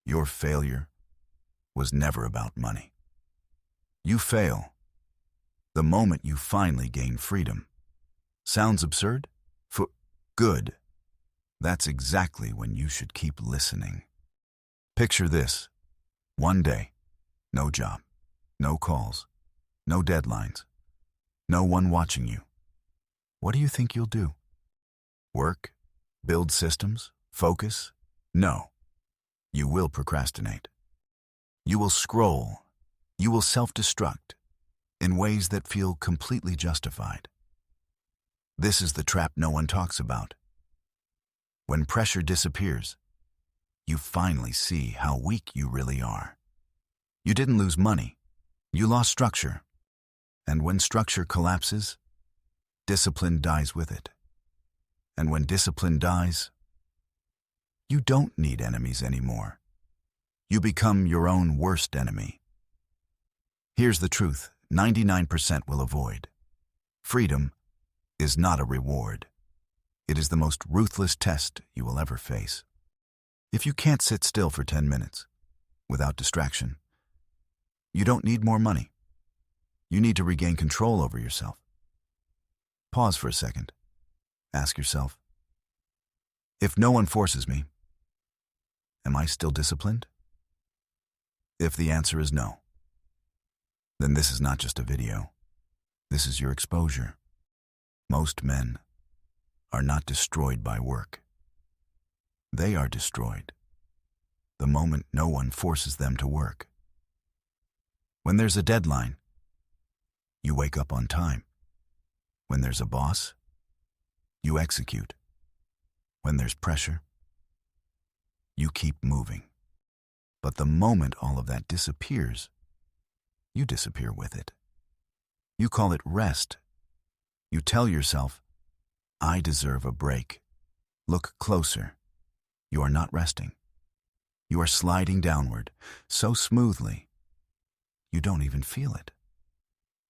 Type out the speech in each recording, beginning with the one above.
Your failure was never about money. You fail the moment you finally gain freedom. Sounds absurd? Good. That's exactly when you should keep listening. Picture this. One day, no job, no calls, no deadlines, no one watching you. What do you think you'll do? Work? Build systems? Focus? No. You will procrastinate. You will scroll. You will self-destruct in ways that feel completely justified. This is the trap no one talks about. When pressure disappears, you finally see how weak you really are. You didn't lose money. You lost structure. And when structure collapses, discipline dies with it. And when discipline dies, you don't need enemies anymore. You become your own worst enemy. Here's the truth 99% will avoid. Freedom is not a reward. It is the most ruthless test you will ever face. If you can't sit still for 10 minutes without distraction, you don't need more money. You need to regain control over yourself. Pause for a second. Ask yourself, if no one forces me, am I still disciplined? If the answer is no, then this is not just a video. This is your exposure. Most men are not destroyed by work. They are destroyed the moment no one forces them to work. When there's a deadline, you wake up on time. When there's a boss, you execute. When there's pressure, you keep moving. But the moment all of that disappears, you disappear with it. You call it rest. You tell yourself, I deserve a break. Look closer. You are not resting. You are sliding downward so smoothly, you don't even feel it.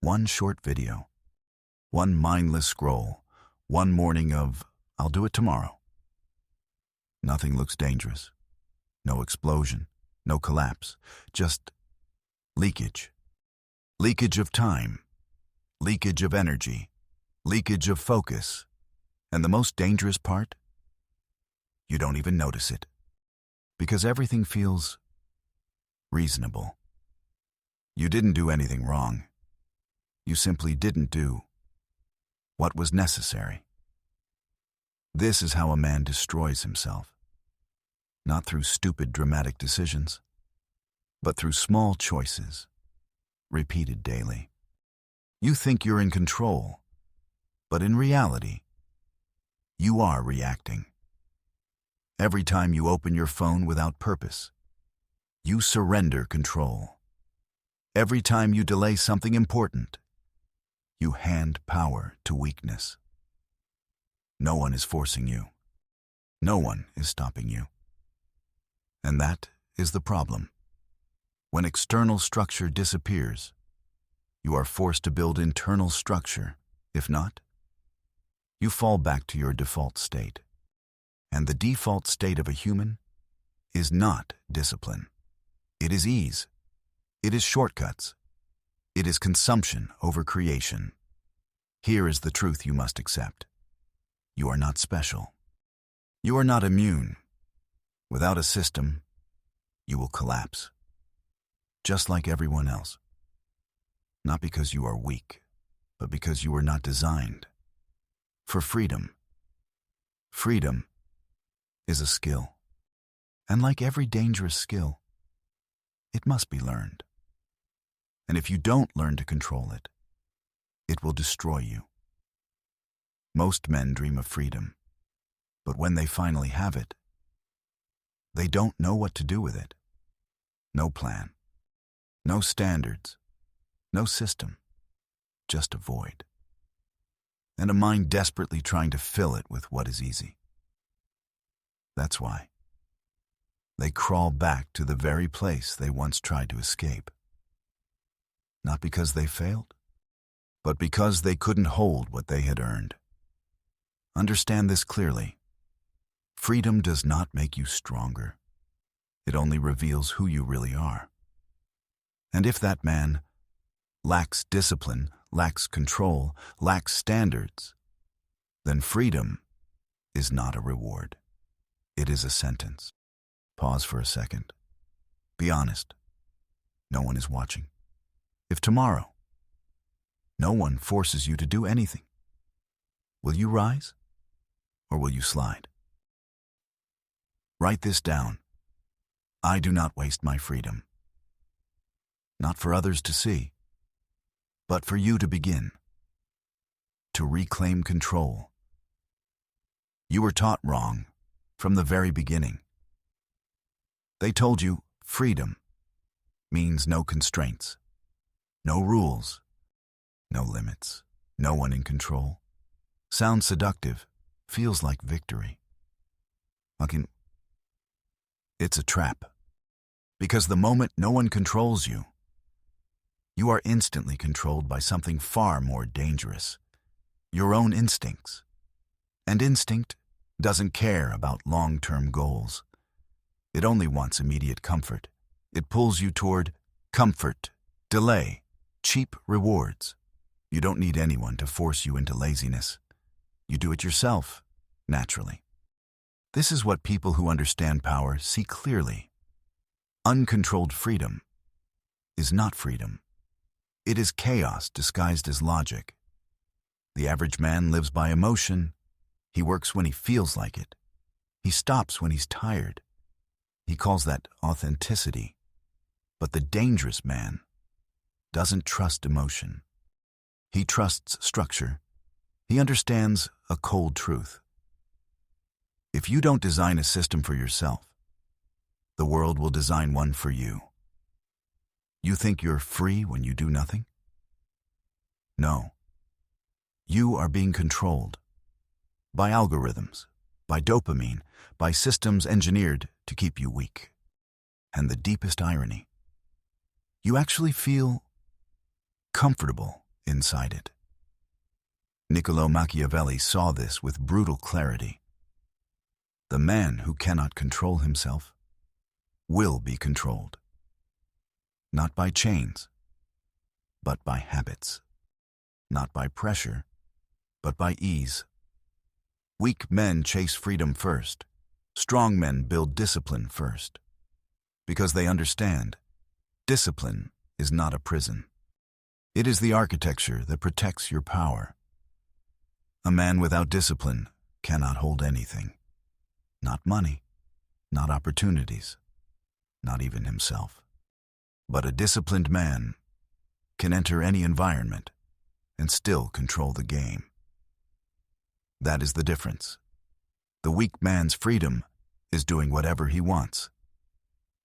One short video, one mindless scroll, one morning of, I'll do it tomorrow. Nothing looks dangerous. No explosion, no collapse, just leakage. Leakage of time, leakage of energy, leakage of focus. And the most dangerous part? You don't even notice it. Because everything feels reasonable. You didn't do anything wrong. You simply didn't do what was necessary. This is how a man destroys himself. Not through stupid dramatic decisions, but through small choices, repeated daily. You think you're in control, but in reality, you are reacting. Every time you open your phone without purpose, you surrender control. Every time you delay something important, you hand power to weakness. No one is forcing you. No one is stopping you. And that is the problem. When external structure disappears, you are forced to build internal structure. If not, you fall back to your default state. And the default state of a human is not discipline. It is ease. It is shortcuts. It is consumption over creation. Here is the truth you must accept. You are not special. You are not immune. Without a system, you will collapse. Just like everyone else. Not because you are weak, but because you were not designed for freedom. Freedom is a skill. And like every dangerous skill, it must be learned. And if you don't learn to control it, it will destroy you. Most men dream of freedom, but when they finally have it, they don't know what to do with it. No plan, no standards, no system, just a void. And a mind desperately trying to fill it with what is easy. That's why they crawl back to the very place they once tried to escape. Not because they failed, but because they couldn't hold what they had earned. Understand this clearly. Freedom does not make you stronger. It only reveals who you really are. And if that man lacks discipline, lacks control, lacks standards, then freedom is not a reward. It is a sentence. Pause for a second. Be honest. No one is watching. If tomorrow, no one forces you to do anything, will you rise or will you slide? Write this down. I do not waste my freedom. Not for others to see, but for you to begin, to reclaim control. You were taught wrong from the very beginning. They told you freedom means no constraints, no rules, no limits, no one in control. Sounds seductive, feels like victory. It's a trap. Because the moment no one controls you, you are instantly controlled by something far more dangerous, your own instincts. And instinct doesn't care about long-term goals. It only wants immediate comfort. It pulls you toward comfort, delay, cheap rewards. You don't need anyone to force you into laziness. You do it yourself, naturally. This is what people who understand power see clearly. Uncontrolled freedom is not freedom. It is chaos disguised as logic. The average man lives by emotion. He works when he feels like it. He stops when he's tired. He calls that authenticity. But the dangerous man doesn't trust emotion. He trusts structure. He understands a cold truth. If you don't design a system for yourself, the world will design one for you. You think you're free when you do nothing? No. You are being controlled by algorithms, by dopamine, by systems engineered to keep you weak. And the deepest irony, you actually feel comfortable inside it. Niccolo Machiavelli saw this with brutal clarity. The man who cannot control himself will be controlled. Not by chains, but by habits. Not by pressure, but by ease. Weak men chase freedom first. Strong men build discipline first. Because they understand, discipline is not a prison. It is the architecture that protects your power. A man without discipline cannot hold anything. Not money, not opportunities, not even himself. But a disciplined man can enter any environment and still control the game. That is the difference. The weak man's freedom is doing whatever he wants.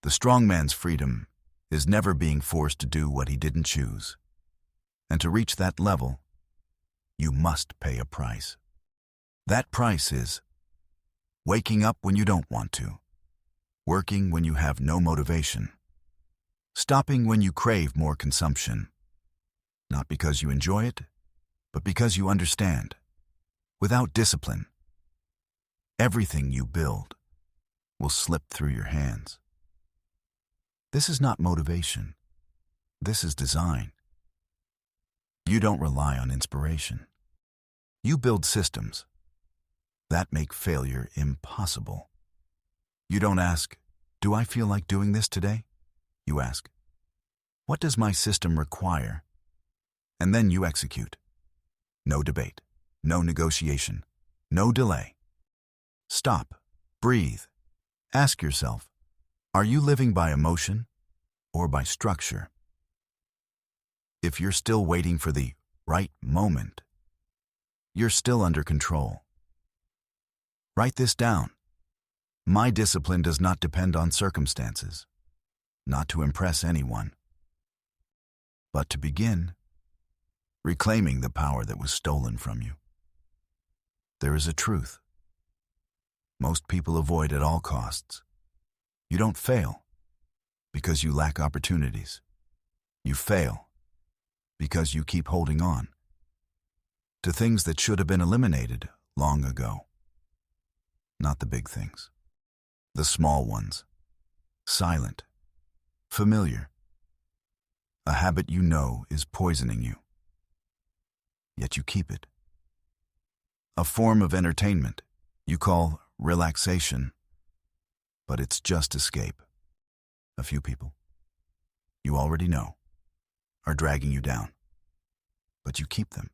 The strong man's freedom is never being forced to do what he didn't choose. And to reach that level, you must pay a price. That price is waking up when you don't want to, working when you have no motivation, stopping when you crave more consumption, not because you enjoy it, but because you understand. Without discipline, everything you build will slip through your hands. This is not motivation. This is design. You don't rely on inspiration. You build systems that make failure impossible. You don't ask, do I feel like doing this today? You ask, what does my system require? And then you execute. No debate, no negotiation, no delay. Stop, breathe. Ask yourself, are you living by emotion or by structure? If you're still waiting for the right moment, you're still under control. Write this down. My discipline does not depend on circumstances, not to impress anyone, but to begin reclaiming the power that was stolen from you. There is a truth most people avoid at all costs. You don't fail because you lack opportunities. You fail because you keep holding on to things that should have been eliminated long ago. Not the big things, the small ones. silent, familiar. A habit you know is poisoning you, yet you keep it. A form of entertainment you call relaxation, but it's just escape. A few people, you already know, are dragging you down, but you keep them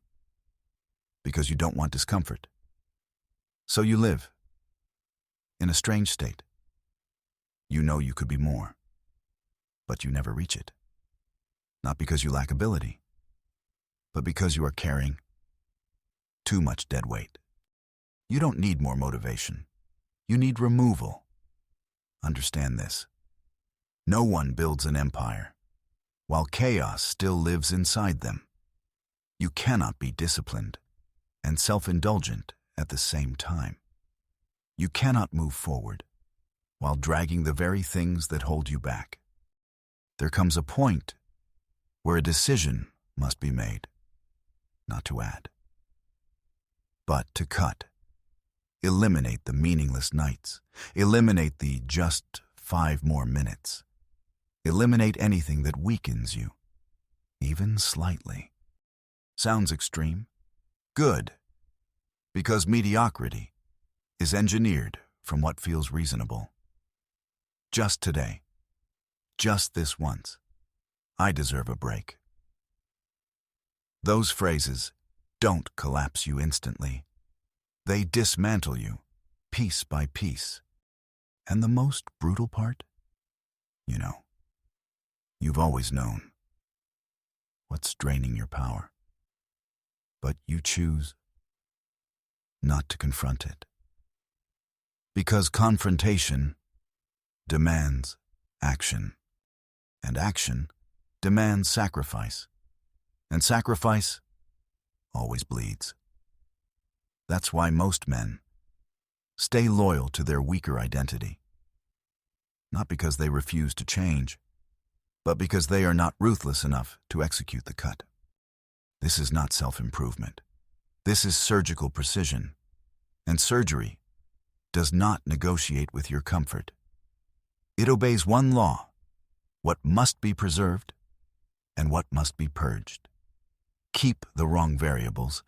because you don't want discomfort. So you live in a strange state. You know you could be more, but you never reach it. Not because you lack ability, but because you are carrying too much dead weight. You don't need more motivation. You need removal. Understand this. No one builds an empire while chaos still lives inside them. You cannot be disciplined and self-indulgent at the same time. You cannot move forward while dragging the very things that hold you back. There comes a point where a decision must be made, not to add, but to cut. Eliminate the meaningless nights. Eliminate the just 5 more minutes. Eliminate anything that weakens you, even slightly. Sounds extreme? Good, because mediocrity is engineered from what feels reasonable. Just today, just this once, I deserve a break. Those phrases don't collapse you instantly. They dismantle you, piece by piece. And the most brutal part? You've always known what's draining your power. But you choose not to confront it. Because confrontation demands action, and action demands sacrifice, and sacrifice always bleeds. That's why most men stay loyal to their weaker identity. Not because they refuse to change, but because they are not ruthless enough to execute the cut. This is not self-improvement. This is surgical precision. And surgery does not negotiate with your comfort. It obeys one law: what must be preserved and what must be purged. Keep the wrong variables,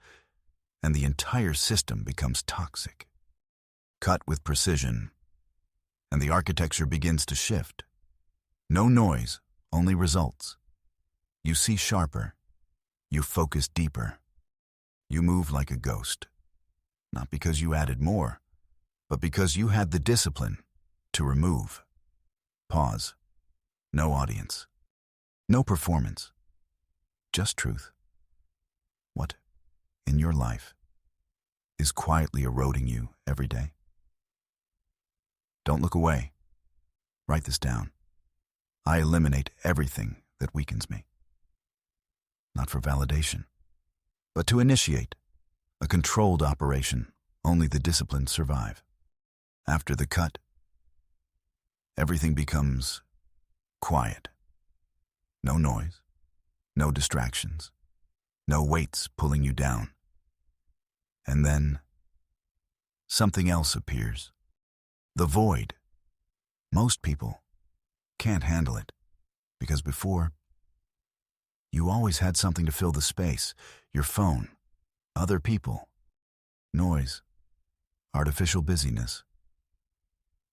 and the entire system becomes toxic. Cut with precision, and the architecture begins to shift. No noise, only results. You see sharper. You focus deeper. You move like a ghost. Not because you added more, but because you had the discipline to remove. Pause. No audience. No performance. Just truth. What, in your life, is quietly eroding you every day? Don't look away. Write this down. I eliminate everything that weakens me. Not for validation, but to initiate a controlled operation only the disciplined survive. After the cut, everything becomes quiet. No noise, no distractions, no weights pulling you down. And then something else appears. The void. Most people can't handle it because before, you always had something to fill the space: your phone, other people, noise, artificial busyness.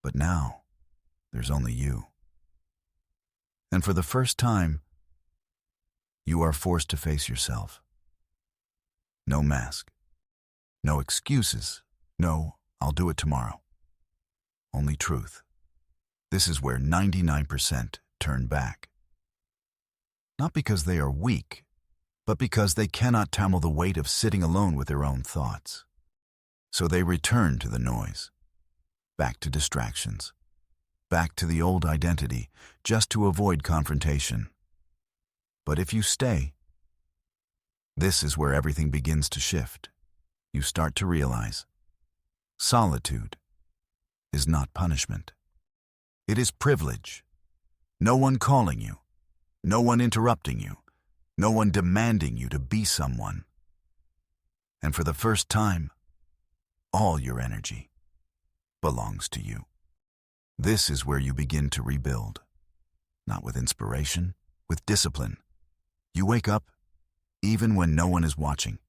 But now, there's only you. And for the first time, you are forced to face yourself. No mask, no excuses, no "I'll do it tomorrow." Only truth. This is where 99% turn back. Not because they are weak, but because they cannot handle the weight of sitting alone with their own thoughts. So they return to the noise, back to distractions, back to the old identity, just to avoid confrontation. But if you stay, this is where everything begins to shift. You start to realize solitude is not punishment. It is privilege. No one calling you, no one interrupting you, no one demanding you to be someone. And for the first time, all your energy belongs to you. This is where you begin to rebuild. Not with inspiration, with discipline. You wake up even when no one is watching.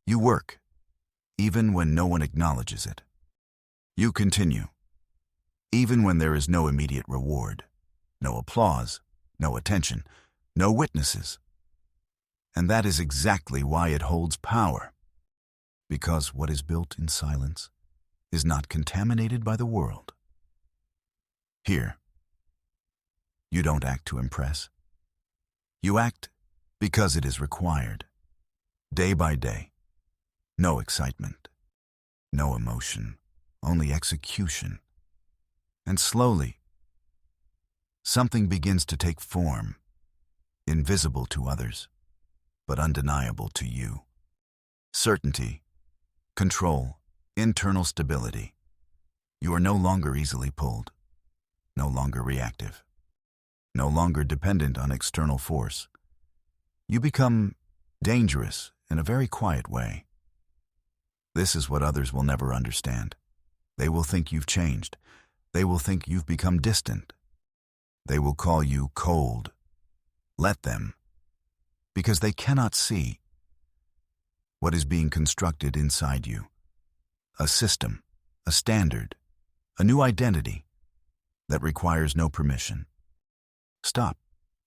You work even when no one acknowledges it. You continue even when there is no immediate reward, no applause, no attention, no witnesses. And that is exactly why it holds power. Because what is built in silence is not contaminated by the world. Here, you don't act to impress. You act because it is required. Day by day. No excitement. No emotion. Only execution. And slowly, something begins to take form, invisible to others, but undeniable to you. Certainty, control, internal stability. You are no longer easily pulled, no longer reactive, no longer dependent on external force. You become dangerous in a very quiet way. This is what others will never understand. They will think you've changed. They will think you've become distant. They will call you cold. Let them, because they cannot see what is being constructed inside you. A system, a standard, a new identity that requires no permission. Stop.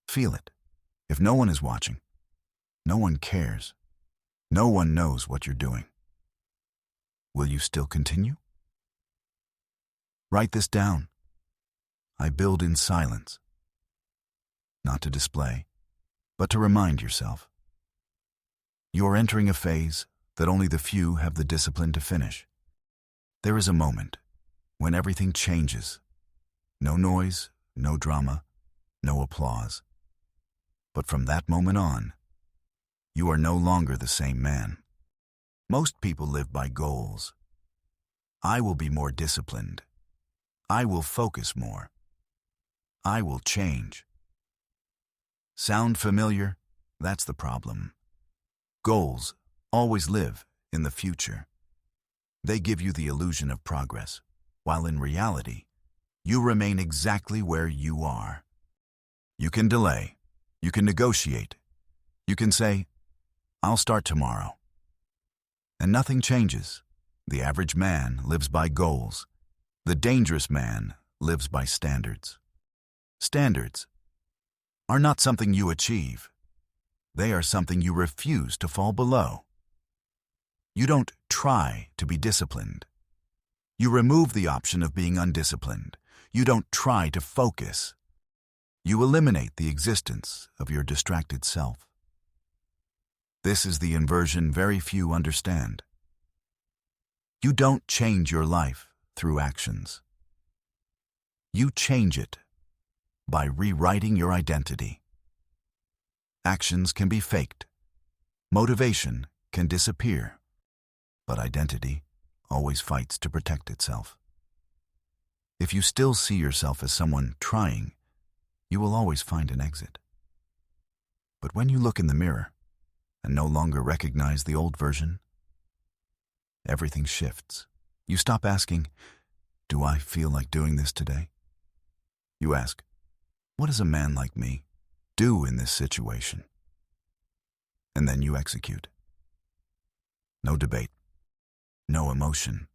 Feel it. If no one is watching, no one cares. No one knows what you're doing. Will you still continue? Write this down. I build in silence. Not to display, but to remind yourself. You are entering a phase that only the few have the discipline to finish. There is a moment when everything changes. No noise, no drama, no applause. But from that moment on, you are no longer the same man. Most people live by goals. I will be more disciplined. I will focus more. I will change. Sound familiar? That's the problem. Goals always live in the future. They give you the illusion of progress, while in reality, you remain exactly where you are. You can delay. You can negotiate. You can say, I'll start tomorrow. And nothing changes. The average man lives by goals. The dangerous man lives by standards. Standards are not something you achieve. They are something you refuse to fall below. You don't try to be disciplined. You remove the option of being undisciplined. You don't try to focus. You eliminate the existence of your distracted self. This is the inversion very few understand. You don't change your life through actions. You change it by rewriting your identity. Actions can be faked. Motivation can disappear. But identity always fights to protect itself. If you still see yourself as someone trying, you will always find an exit. But when you look in the mirror and no longer recognize the old version, everything shifts. You stop asking, do I feel like doing this today? You ask, what does a man like me do in this situation? And then you execute. No debate, no emotion,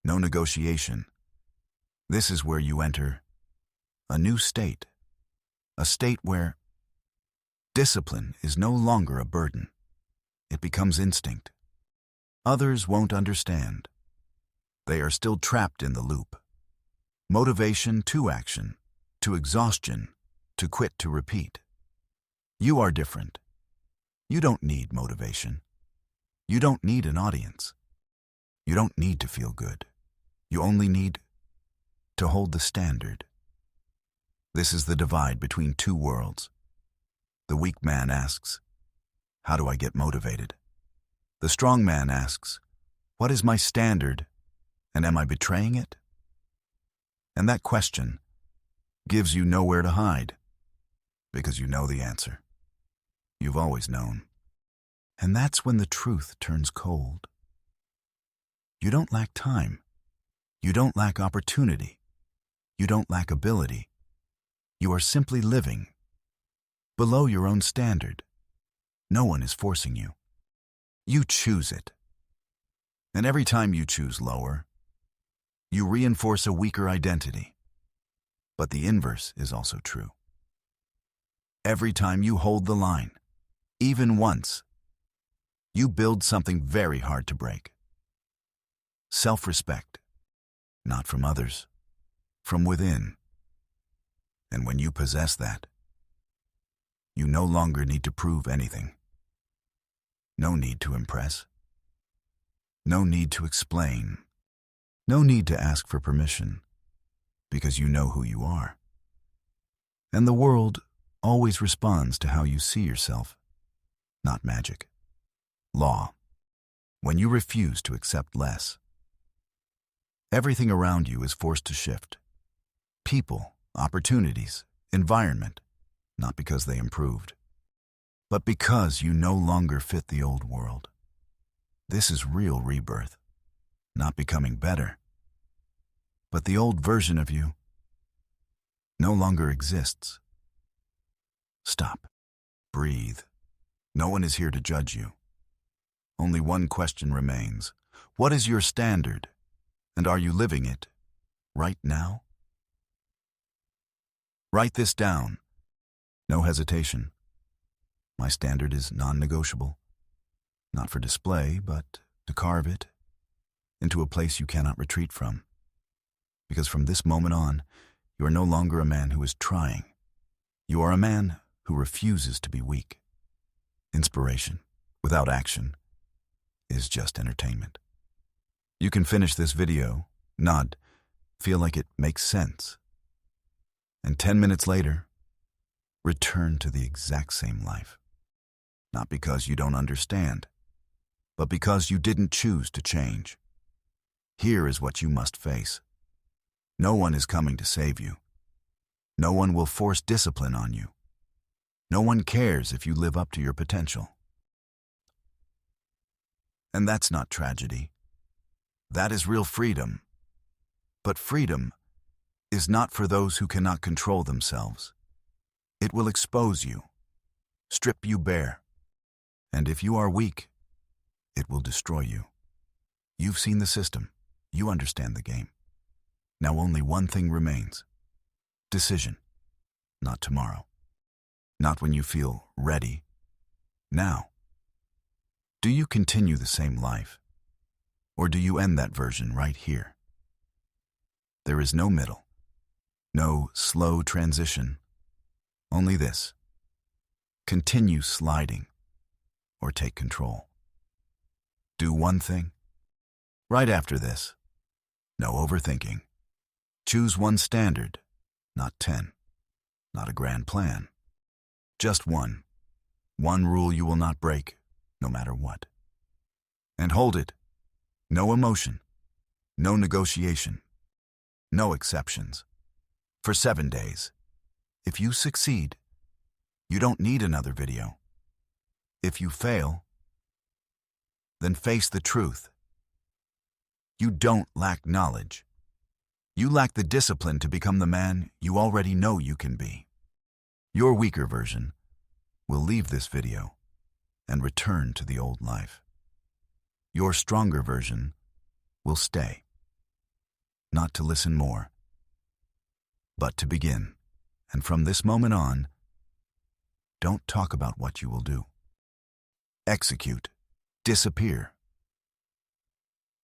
no negotiation. This is where you enter a new state, a state where discipline is no longer a burden. It becomes instinct. Others won't understand. They are still trapped in the loop. Motivation to action, to exhaustion, to quit to repeat. You are different. You don't need motivation. You don't need an audience. You don't need to feel good. You only need to hold the standard. This is the divide between two worlds. The weak man asks, how do I get motivated? The strong man asks, what is my standard, and am I betraying it? And that question gives you nowhere to hide, because you know the answer. You've always known. And that's when the truth turns cold. You don't lack time. You don't lack opportunity. You don't lack ability. You are simply living below your own standard. No one is forcing you. You choose it. And every time you choose lower, you reinforce a weaker identity. But the inverse is also true. Every time you hold the line, even once, you build something very hard to break. Self-respect, not from others, from within. And when you possess that, you no longer need to prove anything. No need to impress. No need to explain. No need to ask for permission, because you know who you are. And the world always responds to how you see yourself, not magic. Law. When you refuse to accept less, everything around you is forced to shift. People, opportunities, environment, not because they improved, but because you no longer fit the old world. This is real rebirth, not becoming better, but the old version of you no longer exists. Stop. Breathe. No one is here to judge you. Only one question remains. What is your standard? And are you living it right now? Write this down. No hesitation. My standard is non-negotiable. Not for display, but to carve it into a place you cannot retreat from. Because from this moment on, you are no longer a man who is trying. You are a man who refuses to be weak. Inspiration, without action, is just entertainment. You can finish this video, nod, feel like it makes sense, and 10 minutes later, return to the exact same life. Not because you don't understand, but because you didn't choose to change. Here is what you must face. No one is coming to save you. No one will force discipline on you. No one cares if you live up to your potential. And that's not tragedy. That is real freedom. But freedom is not for those who cannot control themselves. It will expose you, strip you bare, and if you are weak, it will destroy you. You've seen the system. You understand the game. Now only one thing remains. Decision. Not tomorrow. Not when you feel ready. Now. Do you continue the same life? Or do you end that version right here? There is no middle. No slow transition. Only this. Continue sliding or take control. Do one thing. Right after this. No overthinking. Choose one standard, not 10. Not a grand plan. Just one. One rule you will not break, no matter what. And hold it. No emotion. No negotiation. No exceptions. For 7 days. If you succeed, you don't need another video. If you fail, then face the truth. You don't lack knowledge. You lack the discipline to become the man you already know you can be. Your weaker version will leave this video and return to the old life. Your stronger version will stay. Not to listen more, but to begin. And from this moment on, don't talk about what you will do. Execute. Disappear.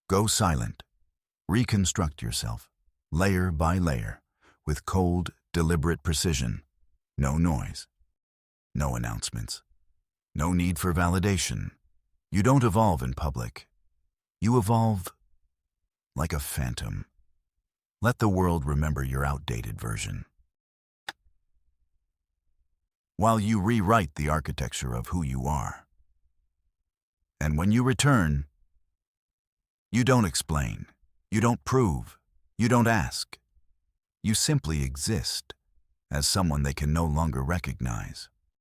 Go silent. Reconstruct yourself, layer by layer, with cold, deliberate precision. No noise. No announcements. No need for validation. You don't evolve in public. You evolve like a phantom. Let the world remember your outdated version, while you rewrite the architecture of who you are. And when you return, you don't explain, you don't prove, you don't ask. You simply exist as someone they can no longer recognize.